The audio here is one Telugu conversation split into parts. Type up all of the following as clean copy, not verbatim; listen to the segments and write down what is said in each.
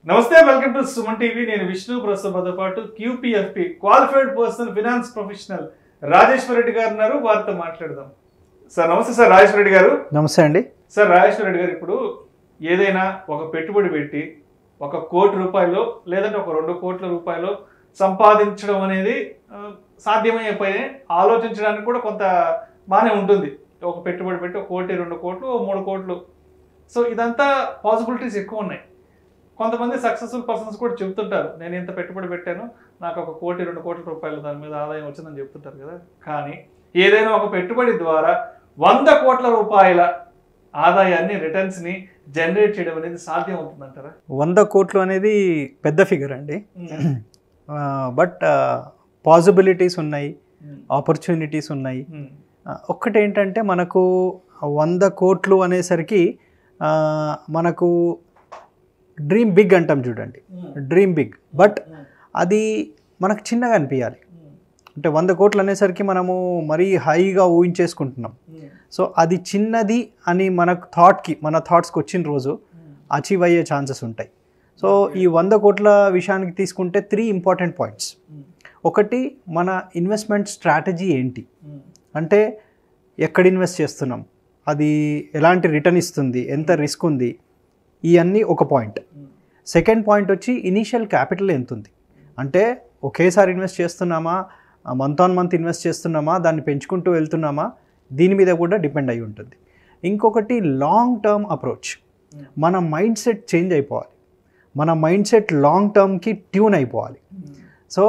నమస్తే, వెల్కమ్ టు సుమన్ టీవీ. నేను విష్ణు. ప్రస్తుతంతో పాటు QPFP qualified personal finance professional Rajeshwara Reddy గారు ఉన్నారు. వారితో మాట్లాడదాం. సార్ నమస్తే. సార్ రాజేశ్వర రెడ్డి గారు. నమస్తే అండి. సార్ రాజేశ్వర రెడ్డి గారు, ఇప్పుడు ఏదైనా ఒక పెట్టుబడి పెట్టి ₹1 కోటి లేదంటే ఒక 2 కోట్ల రూపాయలు సంపాదించడం అనేది సాధ్యమయ్యే పని. ఆలోచించడానికి కూడా కొంత బాగానే ఉంటుంది. ఒక పెట్టుబడి పెట్టి 1 కోటి, 2 కోట్లు, 3 కోట్లు. సో ఇదంతా పాసిబిలిటీస్ ఎక్కువ ఉన్నాయి. కొంతమంది సక్సెస్ఫుల్ పర్సన్స్ కూడా చెప్తుంటారు, నేను ఇంత పెట్టుబడి పెట్టాను, నాకు 1 కోటి, 2 కోట్ల రూపాయలు దాని మీద ఆదాయం వచ్చిందని చెప్తుంటారు కదా. కానీ ఏదైనా ఒక పెట్టుబడి ద్వారా 100 కోట్ల రూపాయల ఆదాయాన్ని, రిటర్న్స్ని జనరేట్ చేయడం అనేది సాధ్యం అవుతుందంటారా? 100 కోట్లు అనేది పెద్ద ఫిగర్ అండి. బట్ పాసిబిలిటీస్ ఉన్నాయి, ఆపర్చునిటీస్ ఉన్నాయి. ఒక్కటేంటంటే మనకు 100 కోట్లు అనేసరికి మనకు డ్రీమ్ బిగ్ అంటాం చూడండి, డ్రీమ్ బిగ్. బట్ అది మనకు చిన్నగా అనిపించాలి. అంటే 100 కోట్లు అనేసరికి మనము మరీ హైగా ఊహించేసుకుంటున్నాం. సో అది చిన్నది అని మన థాట్స్కి వచ్చిన రోజు అచీవ్ అయ్యే ఛాన్సెస్ ఉంటాయి. సో ఈ 100 కోట్ల విషయానికి తీసుకుంటే 3 ఇంపార్టెంట్ పాయింట్స్. ఒకటి, మన ఇన్వెస్ట్మెంట్ స్ట్రాటజీ ఏంటి, అంటే ఎక్కడ ఇన్వెస్ట్ చేస్తున్నాం, అది ఎలాంటి రిటర్న్ ఇస్తుంది, ఎంత రిస్క్ ఉంది, ఇవన్నీ ఒక పాయింట్. సెకండ్ పాయింట్ వచ్చి ఇనీషియల్ క్యాపిటల్ ఎంత ఉంది, అంటే ఒకేసారి ఇన్వెస్ట్ చేస్తున్నామా, మంత్ ఆన్ మంత్ ఇన్వెస్ట్ చేస్తున్నామా, దాన్ని పెంచుకుంటూ వెళ్తున్నామా, దీని మీద కూడా డిపెండ్ అయి ఉంటుంది. ఇంకొకటి లాంగ్ టర్మ్ అప్రోచ్. మన మైండ్ సెట్ చేంజ్ అయిపోవాలి, మన మైండ్ సెట్ లాంగ్ టర్మ్కి ట్యూన్ అయిపోవాలి. సో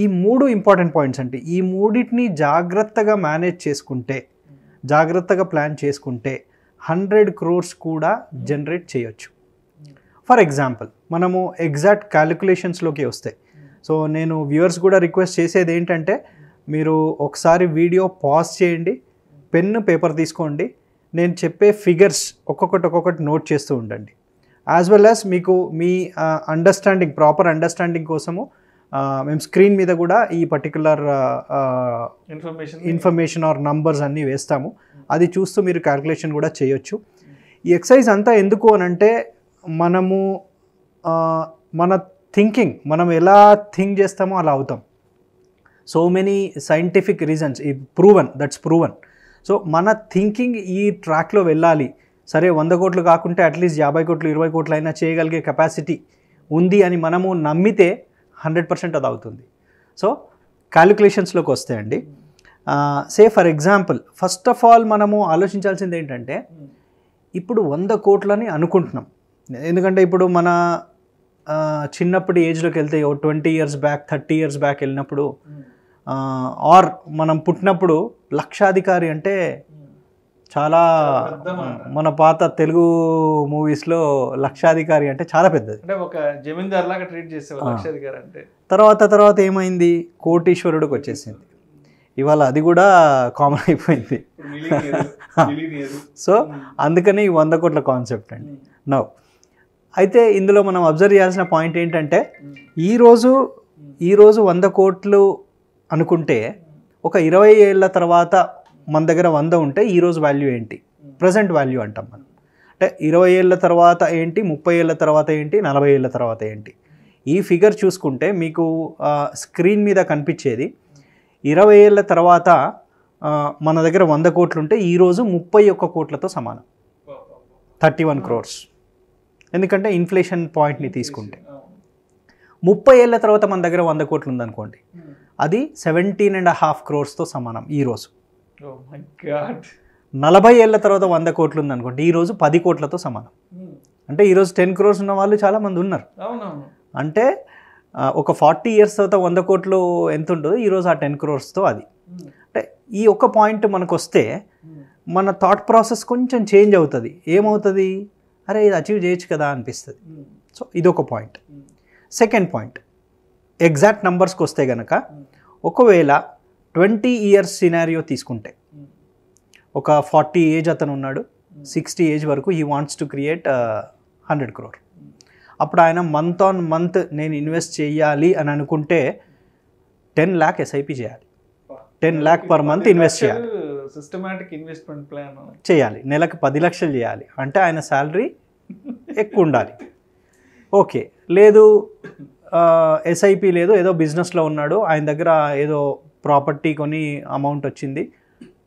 ఈ 3 ఇంపార్టెంట్ పాయింట్స్ అంటే ఈ మూడింటిని జాగ్రత్తగా మేనేజ్ చేసుకుంటే, జాగ్రత్తగా ప్లాన్ చేసుకుంటే 100 crores కూడా జనరేట్ చేయొచ్చు. ఫర్ ఎగ్జాంపుల్, మనము ఎగ్జాక్ట్ క్యాలిక్యులేషన్స్లోకి వస్తే, సో నేను వ్యూవర్స్ కూడా రిక్వెస్ట్ చేసేది ఏంటంటే, మీరు ఒకసారి వీడియో పాజ్ చేయండి, పెన్ను పేపర్ తీసుకోండి, నేను చెప్పే ఫిగర్స్ ఒక్కొక్కటి నోట్ చేస్తూ ఉండండి. యాజ్ వెల్ యాజ్ మీకు మీ అండర్స్టాండింగ్, ప్రాపర్ అండర్స్టాండింగ్ కోసము మేము స్క్రీన్ మీద కూడా ఈ పర్టికులర్ ఇన్ఫర్మేషన్ ఆర్ నంబర్స్ అన్నీ వేస్తాము. అది చూస్తూ మీరు క్యాల్కులేషన్ కూడా చేయొచ్చు. ఈ ఎక్సర్సైజ్ అంతా ఎందుకు అనంటే, మనము మన థింకింగ్, మనం ఎలా థింక్ చేస్తామో అలా అవుతాం. So many scientific reasons, that's proven. So మన థింకింగ్ ఈ ట్రాక్లో వెళ్ళాలి. సరే 100 కోట్లు కాకుంటే అట్లీస్ట్ 50 కోట్లు 20 కోట్లు అయినా చేయగలిగే కెపాసిటీ ఉంది అని మనము నమ్మితే 100% అది అవుతుంది. సో క్యాలిక్యులేషన్స్లోకి వస్తే అండి, say for example, first of all మనము ఆలోచించాల్సింది ఏంటంటే, ఇప్పుడు 100 కోట్లని అనుకుంటున్నాం. ఎందుకంటే ఇప్పుడు మన చిన్నప్పుడు ఏజ్లోకి వెళ్తే 20 years బ్యాక్, 30 years బ్యాక్ వెళ్ళినప్పుడు, ఆర్ మనం పుట్టినప్పుడు లక్షాధికారి అంటే చాలా, మన పాత తెలుగు మూవీస్లో లక్షాధికారి అంటే చాలా పెద్దది, అంటే ఒక జమీందార్ లాగా ట్రీట్ చేసేవారు లక్షాధికారి అంటే. తర్వాత ఏమైంది, కోటీశ్వరుడికి వచ్చేసింది. ఇవాళ అది కూడా కామన్ అయిపోయింది. సో అందుకని ఈ 100 కోట్ల కాన్సెప్ట్ అండి. నౌ అయితే ఇందులో మనం అబ్జర్వ్ చేయాల్సిన పాయింట్ ఏంటంటే, ఈరోజు 100 కోట్లు అనుకుంటే ఒక 20 ఏళ్ళ తర్వాత మన దగ్గర 100 ఉంటే ఈరోజు వాల్యూ ఏంటి, ప్రజెంట్ వాల్యూ అంటాం మనం. అంటే 20 ఏళ్ళ తర్వాత ఏంటి, 30 ఏళ్ళ తర్వాత ఏంటి, 40 ఏళ్ళ తర్వాత ఏంటి, ఈ ఫిగర్ చూసుకుంటే మీకు స్క్రీన్ మీద కనిపించేది 20 ఏళ్ళ తర్వాత మన దగ్గర 100 కోట్లు ఉంటే ఈరోజు 31 కోట్లతో సమానం, 31 crores. ఎందుకంటే ఇన్ఫ్లేషన్ పాయింట్ని తీసుకుంటే 30 ఏళ్ళ తర్వాత మన దగ్గర 100 కోట్లు ఉందనుకోండి, అది 17.5 crores సమానం ఈరోజు. 40 ఏళ్ళ తర్వాత 100 కోట్లు ఉందనుకోండి, ఈరోజు 10 కోట్లతో సమానం. అంటే ఈరోజు 10 crores ఉన్న వాళ్ళు చాలామంది ఉన్నారు. అంటే ఒక 40 years తర్వాత 100 కోట్లు ఎంత ఉంటుందో ఈరోజు ఆ 10 crores అది. అంటే ఈ ఒక్క పాయింట్ మనకు వస్తే మన థాట్ ప్రాసెస్ కొంచెం చేంజ్ అవుతుంది. ఏమవుతుంది, అరే ఇది అచీవ్ చేయొచ్చు కదా అనిపిస్తుంది. సో ఇదొక పాయింట్. సెకండ్ పాయింట్, ఎగ్జాక్ట్ నెంబర్స్కి వస్తే కనుక, ఒకవేళ 20 years సినారియో తీసుకుంటే, ఒక 40 ఏజ్ అతను ఉన్నాడు, 60 ఏజ్ వరకు he wants to create 100 crore. అప్పుడు ఆయన మంత్ ఆన్ మంత్ నేను ఇన్వెస్ట్ చేయాలి అని అనుకుంటే 10 lakh SIP చేయాలి, 10 lakh per month ఇన్వెస్ట్ చేయాలి, సిస్టమాటిక్ ఇన్వెస్ట్మెంట్ ప్లాన్ చేయాలి. నెలకు 10 లక్షలు చేయాలి అంటే ఆయన శాలరీ ఎక్కువ ఉండాలి. ఓకే, లేదు ఎస్ఐపి లేదు, ఏదో బిజినెస్లో ఉన్నాడు, ఆయన దగ్గర ఏదో ప్రాపర్టీ కొని అమౌంట్ వచ్చింది,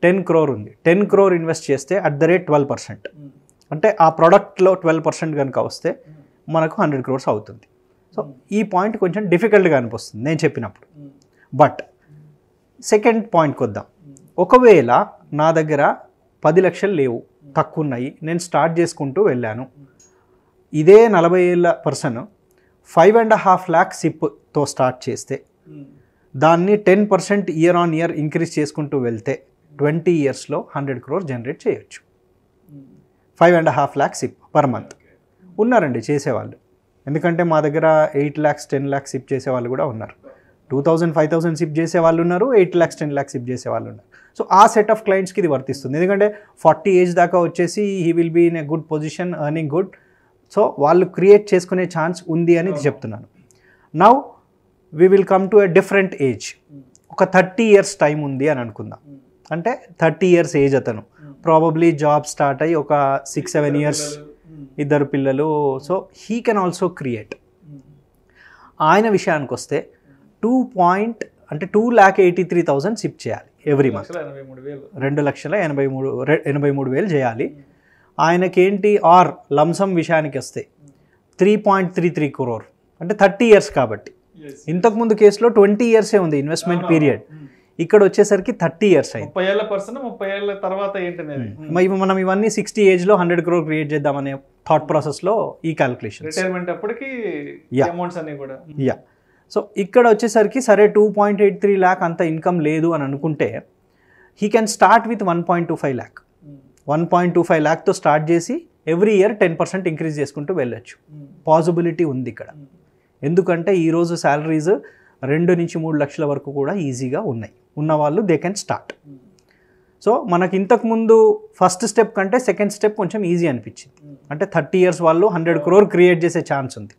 10 crore ఉంది, 10 crore ఇన్వెస్ట్ చేస్తే అట్ ద రేట్ 12%, అంటే ఆ ప్రోడక్ట్లో 12% కనుక వస్తే మనకు 100 crores అవుతుంది. సో ఈ పాయింట్ కొంచెం డిఫికల్ట్గా అనిపిస్తుంది నేను చెప్పినప్పుడు. బట్ సెకండ్ పాయింట్కి వద్దాం. ఒకవేళ నా దగ్గర 10 లక్షలు లేవు, తక్కువ ఉన్నాయి, నేను స్టార్ట్ చేసుకుంటూ వెళ్ళాను, ఇదే 40 ఏళ్ళ పర్సన్ 5.5 lakh సిప్తో స్టార్ట్ చేస్తే దాన్ని 10% ఇయర్ ఆన్ ఇయర్ ఇంక్రీజ్ చేసుకుంటూ వెళ్తే 20 yearsలో 100 crores జనరేట్ చేయొచ్చు. 5.5 lakh సిప్ పర్ మంత్ ఉన్నారండి చేసేవాళ్ళు. ఎందుకంటే మా దగ్గర 8 lakhs 10 lakhs సిప్ చేసేవాళ్ళు కూడా ఉన్నారు, 2000 5000 సిప్ చేసేవాళ్ళు ఉన్నారు, 8 lakhs 10 lakhs సిప్ చేసేవాళ్ళు ఉన్నారు. సో ఆ సెట్ ఆఫ్ క్లయింట్స్కి ఇది వర్తిస్తుంది. ఎందుకంటే 40 ఏజ్ దాకా వచ్చేసి he will be in a good position, earning good. So వాళ్ళు క్రియేట్ చేసుకునే ఛాన్స్ ఉంది అని చెప్తున్నాను. Now we will come to a different age. ఒక 30 years టైం ఉంది అని అనుకుందాం. అంటే 30 years ఏజ్ అతను ప్రాబబ్లీ జాబ్ స్టార్ట్ అయ్యి ఒక 6-7 years, 2 పిల్లలు. So he can also create. ఆయన విషయానికి వస్తే 2,83,000 సిప్ చేయాలి ఎవ్రీ మంత్, 2,83,000 చేయాలి. ఆయనకేంటి ఆర్ లంసమ్ విషయానికి వస్తే 3.33 crore, అంటే 30 years కాబట్టి. ఇంతకుముందు కేసులో 20 years ఉంది ఇన్వెస్ట్మెంట్ పీరియడ్, ఇక్కడ వచ్చేసరికి 30 years అయింది. 30 ఏళ్ల పర్సన్ 30 ఏళ్ల తర్వాత ఏంటనేది మనం ఇవన్నీ 60 ఏజ్లో 100 crore క్రియేట్ చేద్దామనే థాట్ ప్రాసెస్లో ఈ క్యాలిక్యులేషన్, రిటైర్మెంట్ అప్పటికి అమౌంట్స్ అన్ని కూడా. సో ఇక్కడ వచ్చేసరికి సరే 2.83 lakh అంత ఇన్కమ్ లేదు అని అనుకుంటే he can start with 1.25 lakh. 1.25 lakh start చేసి ఎవ్రీ ఇయర్ 10% ఇంక్రీజ్ చేసుకుంటూ వెళ్ళొచ్చు. పాసిబిలిటీ ఉంది ఇక్కడ. ఎందుకంటే ఈరోజు శాలరీస్ 2 నుంచి 3 లక్షల వరకు కూడా ఈజీగా ఉన్నాయి. ఉన్నవాళ్ళు దే కెన్ స్టార్ట్. సో మనకి ఇంతకుముందు ఫస్ట్ స్టెప్ కంటే సెకండ్ స్టెప్ కొంచెం ఈజీ అనిపించింది. అంటే 30 years వాళ్ళు 100 crore క్రియేట్ చేసే ఛాన్స్ ఉంది.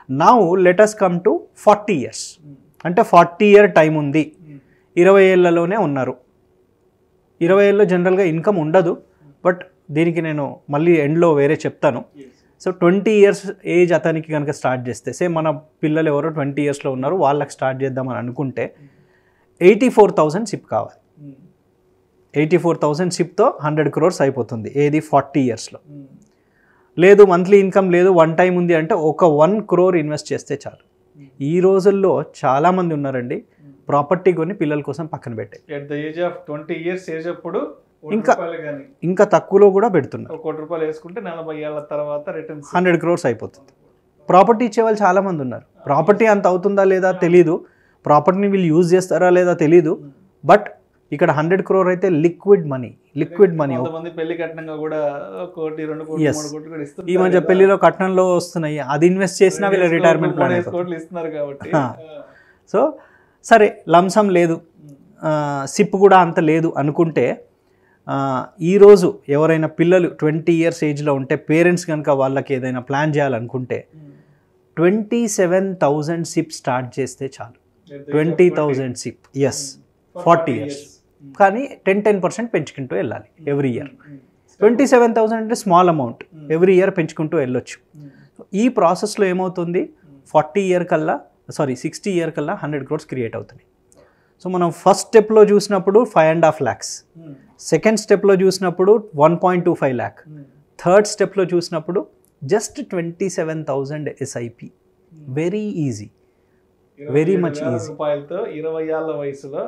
Now let us come to 40 years. అంటే 40 year టైం ఉంది, 20 ఏళ్లలోనే ఉన్నారు. 20 ఏళ్ళలో జనరల్గా ఇన్కమ్ ఉండదు, బట్ దీనికి నేను మళ్ళీ ఎండ్లో వేరే చెప్తాను. సో 20 years ఏజ్ అతనికి కనుక స్టార్ట్ చేస్తే, సే మన పిల్లలు ఎవరో 20 yearsలో ఉన్నారు, వాళ్ళకి స్టార్ట్ చేద్దామని అనుకుంటే 84,000 సిప్ కావాలి. 84,000 సిప్తో 100 crores అయిపోతుంది. ఏది 40 yearsలో. లేదు మంత్లీ ఇన్కమ్ లేదు, వన్ టైం ఉంది అంటే ఒక 1 crore ఇన్వెస్ట్ చేస్తే చాలు. ఈ రోజుల్లో చాలామంది ఉన్నారండి ప్రాపర్టీ కొని పిల్లల కోసం పక్కన పెట్టే, at the age of 20 years age అప్పుడు ఇంకా తక్కువలో కూడా పెడుతున్నారు. ₹1 కోటి వేసుకుంటే 40 ఏళ్ల తర్వాత రిటర్న్స్ 100 crores అయిపోతుంది. ప్రాపర్టీ ఇచ్చేవాళ్ళు చాలామంది ఉన్నారు. ప్రాపర్టీ అంత అవుతుందా లేదా తెలీదు, ప్రాపర్టీని వీళ్ళు యూజ్ చేస్తారా లేదా తెలీదు, బట్ ఇక్కడ 100 crore అయితే లిక్విడ్ మనీ. పెళ్లి కట్నంగా కూడా 1 కోటి 2 కోటి 3 కోట్లు కూడా ఇస్తారు. ఈ మధ్య పెళ్లిలో కట్నంలో వస్తున్నాయి, అది ఇన్వెస్ట్ చేసినా వీళ్ళ రిటైర్మెంట్ ప్లాన్ ఇస్తున్నారు కాబట్టి. సో సరే లంసమ్ లేదు, సిప్ కూడా అంత లేదు అనుకుంటే, ఈరోజు ఎవరైనా పిల్లలు 20 years ఏజ్లో ఉంటే పేరెంట్స్ కనుక వాళ్ళకి ఏదైనా ప్లాన్ చేయాలనుకుంటే 27,000 సిప్ స్టార్ట్ చేస్తే చాలు. 20,000 సిప్, ఎస్, 40 years. కానీ 10% పెంచుకుంటూ వెళ్ళాలి ఎవ్రీ ఇయర్. 27,000 అంటే స్మాల్ అమౌంట్, ఎవ్రీ ఇయర్ పెంచుకుంటూ వెళ్ళొచ్చు. ఈ ప్రాసెస్లో ఏమవుతుంది, 60 year కల్లా 100 crores క్రియేట్ అవుతుంది. సో మనం ఫస్ట్ స్టెప్లో చూసినప్పుడు 5.5 lakhs, సెకండ్ స్టెప్లో చూసినప్పుడు 1.25 lakh, థర్డ్ స్టెప్లో చూసినప్పుడు just 27,000 SIP. Very easy, very much easy. రూపాయలతో 20 ఏళ్ల వయసులో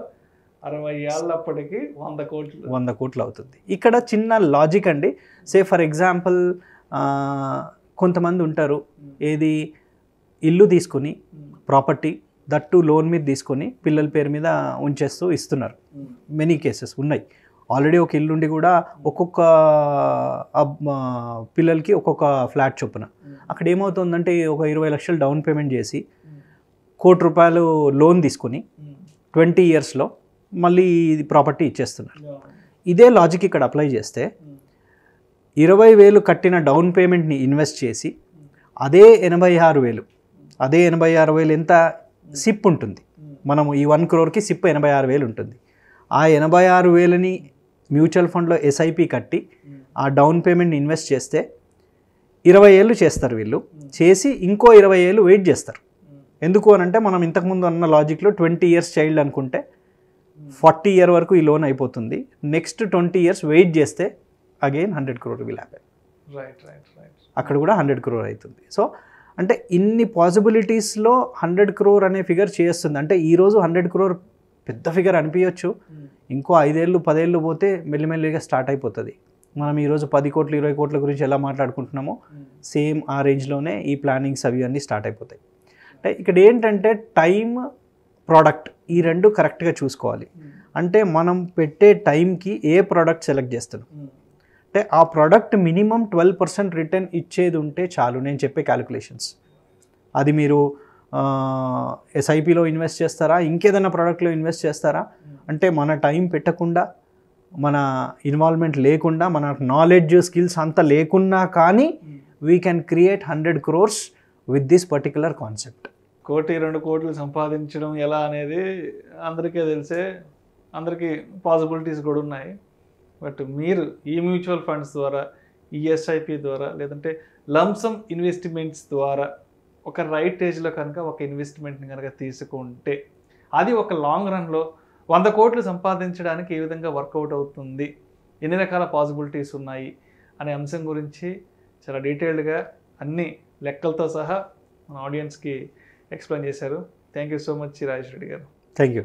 60 ఏళ్ళప్పటికి 100 కోట్లు అవుతుంది. ఇక్కడ చిన్న లాజిక్ అండి. సే ఫర్ ఎగ్జాంపుల్ కొంతమంది ఉంటారు, ఏది ఇల్లు తీసుకుని ప్రాపర్టీ దట్టు లోన్ మీద తీసుకొని పిల్లల పేరు మీద ఉంచేస్తూ ఇస్తున్నారు. మెనీ కేసెస్ ఉన్నాయి. ఆల్రెడీ ఒక ఇల్లుండి కూడా ఒక్కొక్క పిల్లలకి ఒక్కొక్క ఫ్లాట్ చొప్పున. అక్కడ ఏమవుతుందంటే ఒక 20 లక్షలు డౌన్ పేమెంట్ చేసి ₹1 కోటి లోన్ తీసుకొని 20 yearsలో మళ్ళీ ఇది ప్రాపర్టీ ఇచ్చేస్తున్నారు. ఇదే లాజిక్ ఇక్కడ అప్లై చేస్తే 20,000 కట్టిన డౌన్ పేమెంట్ని ఇన్వెస్ట్ చేసి అదే 86,000 ఎంత సిప్ ఉంటుంది. మనము ఈ 1 crore సిప్ 86,000 ఉంటుంది. ఆ 86,000ని మ్యూచువల్ ఫండ్లో ఎస్ఐపి కట్టి ఆ డౌన్ పేమెంట్ని ఇన్వెస్ట్ చేస్తే 20 ఏళ్ళు చేస్తారు వీళ్ళు, చేసి ఇంకో 20 ఏళ్ళు వెయిట్ చేస్తారు. ఎందుకు అని అంటే మనం ఇంతకుముందు అన్న లాజిక్లో 20 ఇయర్స్ చైల్డ్ అనుకుంటే 40 ఇయర్ వరకు ఈ లోన్ అయిపోతుంది. నెక్స్ట్ 20 ఇయర్స్ వెయిట్ చేస్తే అగైన్ 100 crore విల్ హ్యాపెన్. అక్కడ కూడా 100 crore అవుతుంది. సో అంటే ఇన్ని పాసిబిలిటీస్లో 100 crore అనే ఫిగర్ చేస్తుంది. అంటే ఈరోజు 100 crore పెద్ద ఫిగర్ అనిపించవచ్చు, ఇంకో 5 ఏళ్ళు 10 ఏళ్ళు పోతే మెల్లిమెల్లిగా స్టార్ట్ అయిపోతుంది. మనం ఈరోజు 10 కోట్లు 20 కోట్ల గురించి ఎలా మాట్లాడుకుంటున్నామో సేమ్ ఆ రేంజ్లోనే ఈ ప్లానింగ్స్ అవి అన్నీ స్టార్ట్ అయిపోతాయి. అంటే ఇక్కడ ఏంటంటే టైం, ప్రోడక్ట్ ఈ రెండు కరెక్ట్గా చూసుకోవాలి. అంటే మనం పెట్టే టైంకి ఏ ప్రోడక్ట్ సెలెక్ట్ చేస్తున్నాం, అంటే ఆ ప్రోడక్ట్ మినిమం 12% రిటర్న్ ఇచ్చేది ఉంటే చాలు. నేను చెప్పే క్యాలిక్యులేషన్స్ అది మీరు ఎస్ఐపిలో ఇన్వెస్ట్ చేస్తారా, ఇంకేదైనా ప్రోడక్ట్లో ఇన్వెస్ట్ చేస్తారా, అంటే మన టైం పెట్టకుండా, మన ఇన్వాల్వ్మెంట్ లేకుండా, మన నాలెడ్జ్ స్కిల్స్ అంతా లేకున్నా కానీ we can create 100 crores with this particular concept. 1-2 కోట్లు సంపాదించడం ఎలా అనేది అందరికీ తెలిసే, అందరికీ పాసిబిలిటీస్ కూడా ఉన్నాయి. బట్ మీరు ఈ మ్యూచువల్ ఫండ్స్ ద్వారా, ఈ ఎస్ఐపి ద్వారా, లేదంటే లంసమ్ ఇన్వెస్ట్మెంట్స్ ద్వారా ఒక రైట్ ఏజ్లో కనుక ఒక ఇన్వెస్ట్మెంట్ని కనుక తీసుకుంటే అది ఒక లాంగ్ రన్లో 100 కోట్లు సంపాదించడానికి ఏ విధంగా వర్కౌట్ అవుతుంది, ఎన్ని రకాల పాసిబిలిటీస్ ఉన్నాయి అనే అంశం గురించి చాలా డీటెయిల్డ్గా అన్ని లెక్కలతో సహా మన ఆడియన్స్కి ఎక్స్ప్లెయిన్ చేశారు. Thank you so much Rajesh Reddy గారు. Thank you.